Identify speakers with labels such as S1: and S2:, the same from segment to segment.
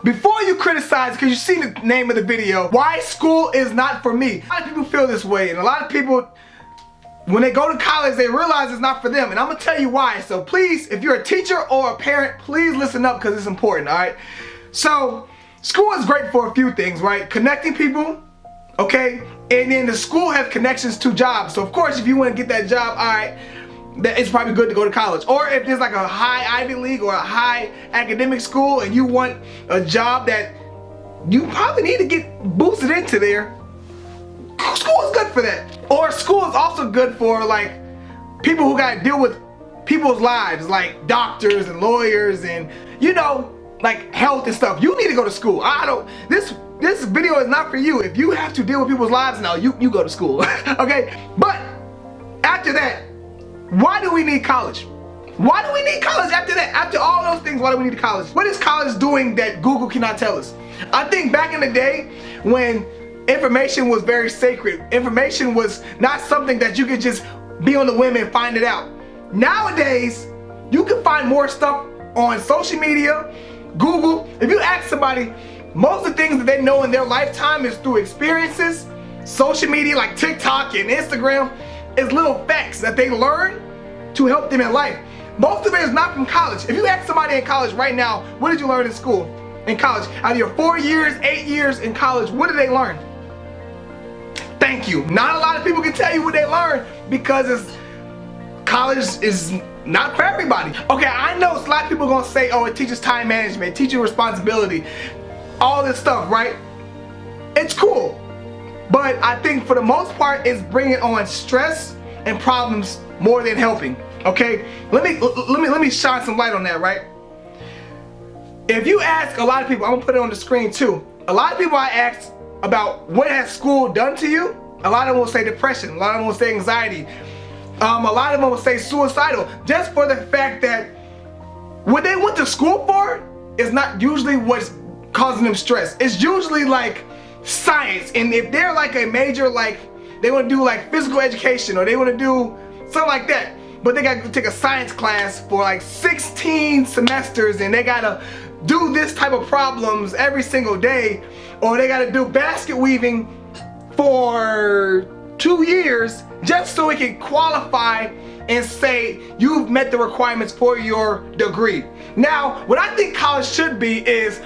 S1: before you criticize, because you see the name of the video, why school is not for me. A lot of people feel this way, and a lot of people, when they go to college, they realize it's not for them, and I'm gonna tell you why. So please, if you're a teacher or a parent, please listen up because it's important, all right? So school is great for a few things, right? Connecting people, okay? And then the school has connections to jobs. So of course, if you want to get that job, all right, it's probably good to go to college. Or if there's like a high Ivy League or a high academic school and you want a job that you probably need to get boosted into there, school is good for that. Or school is also good for like people who got to deal with people's lives, like doctors and lawyers and, you know, like health and stuff. You need to go to school. This video is not for you. If you have to deal with people's lives now, you go to school. Okay? But after that, why do we need college? Why do we need college after that? After all those things, why do we need college? What is college doing that Google cannot tell us? I think back in the day when information was very sacred, information was not something that you could just be on the whim and find it out. Nowadays, you can find more stuff on social media, Google. If you ask somebody, most of the things that they know in their lifetime is through experiences. Social media like TikTok and Instagram is little facts that they learn to help them in life. Most of it is not from college. If you ask somebody in college right now, what did you learn in school? In college, out of your 4 years, 8 years in college, what did they learn? Thank you. Not a lot of people can tell you what they learned because college is not for everybody. Okay, I know a lot of people are gonna say, oh, it teaches time management, it teaches responsibility, all this stuff, right? It's cool. But I think for the most part, it's bringing on stress and problems more than helping. Okay, let me shine some light on that, right? If you ask a lot of people, I'm gonna put it on the screen too. A lot of people I asked about what has school done to you, a lot of them will say depression, a lot of them will say anxiety, a lot of them will say suicidal, just for the fact that what they went to school for is not usually what's causing them stress. It's usually like science, and if they're like a major, like they want to do like physical education or they want to do something like that, but they got to take a science class for like 16 semesters and they got to do this type of problems every single day, or they got to do basket weaving for 2 years just so it can qualify and say you've met the requirements for your degree. Now, what I think college should be is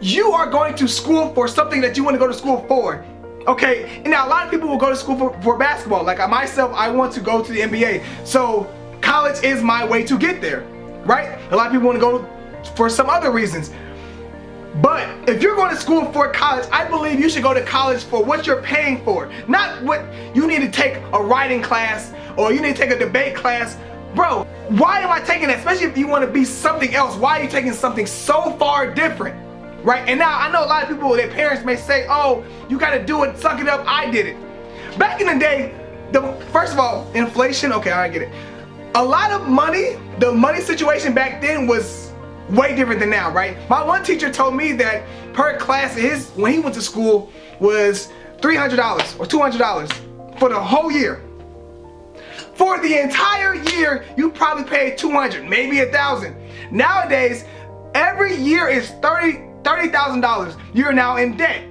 S1: you are going to school for something that you want to go to school for. Okay, and now a lot of people will go to school for basketball. Like myself, I want to go to the NBA. So college is my way to get there, right? A lot of people want to go for some other reasons. But if you're going to school for college, I believe you should go to college for what you're paying for. Not what you need to take a writing class or you need to take a debate class. Bro, why am I taking that? Especially if you want to be something else. Why are you taking something so far different? Right? And now I know a lot of people, their parents may say, oh, you got to do it, suck it up, I did it. Back in the day, first of all, inflation, okay, I get it. A lot of money, the money situation back then was way different than now, right? My one teacher told me that per class, when he went to school, was $300 or $200 for the whole year. For the entire year, you probably paid $200, maybe $1,000. Nowadays, every year is $30,000. You're now in debt.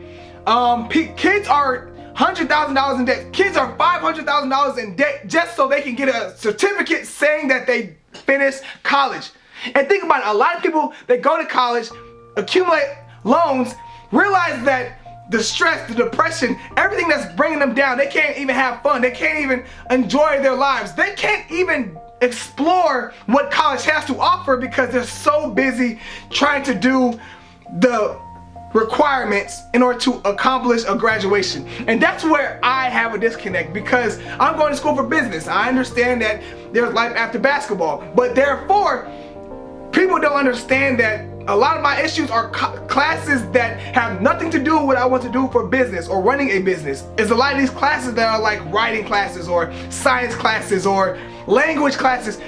S1: Kids are $100,000 in debt. Kids are $500,000 in debt just so they can get a certificate saying that they finished college. And think about it, a lot of people that go to college, accumulate loans, realize that the stress, the depression, everything that's bringing them down, they can't even have fun. They can't even enjoy their lives. They can't even explore what college has to offer because they're so busy trying to do the requirements in order to accomplish a graduation. And that's where I have a disconnect, because I'm going to school for business. I understand that there's life after basketball, but therefore people don't understand that a lot of my issues are classes that have nothing to do with what I want to do for business or running a business. It's a lot of these classes that are like writing classes or science classes or language classes.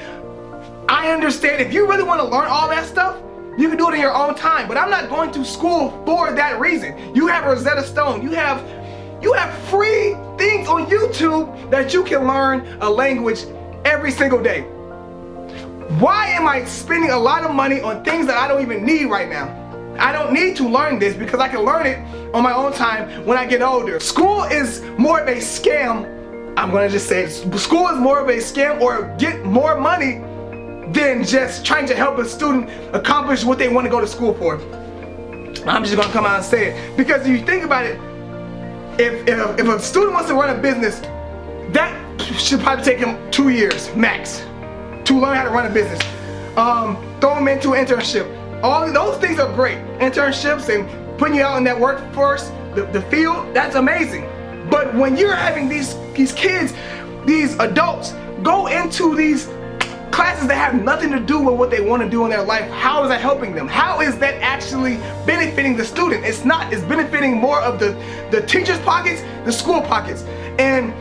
S1: I understand if you really want to learn all that stuff, you can do it in your own time, but I'm not going to school for that reason. You have Rosetta Stone. You have free things on YouTube that you can learn a language every single day. Why am I spending a lot of money on things that I don't even need right now? I don't need to learn this because I can learn it on my own time when I get older. School is more of a scam. I'm gonna just say it. School is more of a scam or get more money than just trying to help a student accomplish what they want to go to school for. I'm just gonna come out and say it because if you think about it, if a student wants to run a business, that should probably take him 2 years max to learn how to run a business. Throw him into an internship. All of those things are great. Internships and putting you out in that workforce, the field, that's amazing. But when you're having these kids, these adults, go into these classes that have nothing to do with what they want to do in their life, how is that helping them? How is that actually benefiting the student? It's not. It's benefiting more of the teachers' pockets, the school pockets. And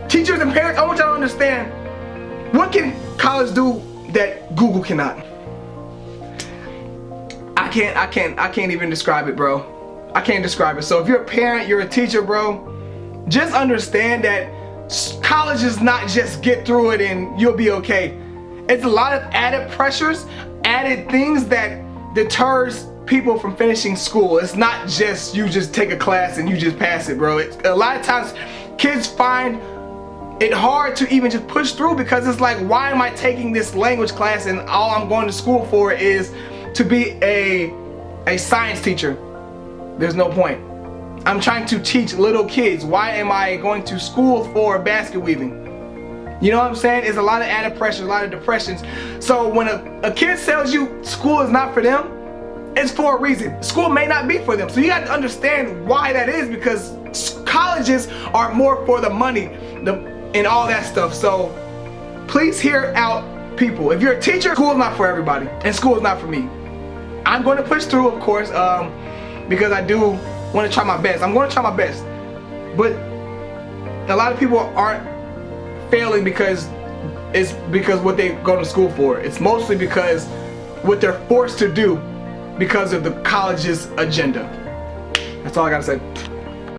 S1: teachers and parents, I want y'all to understand, what can college do that Google cannot? I can't even describe it, bro. I can't describe it. So if you're a parent, you're a teacher, bro, just understand that college is not just get through it and you'll be okay. It's a lot of added pressures, added things that deters people from finishing school. It's not just you just take a class and you just pass it, bro. A lot of times kids find it hard to even just push through because it's like, why am I taking this language class and all I'm going to school for is to be a science teacher? There's no point. I'm trying to teach little kids. Why am I going to school for basket weaving? You know what I'm saying? It's a lot of added pressure, a lot of depressions. So when a kid tells you school is not for them, it's for a reason. School may not be for them. So you got to understand why that is, because colleges are more for the money and all that stuff. So please hear out people. If you're a teacher, school is not for everybody and school is not for me. I'm going to push through, of course, because I do want to try my best. I'm going to try my best. But a lot of people aren't failing because it's because what they go to school for. It's mostly because what they're forced to do because of the college's agenda. That's all I gotta say.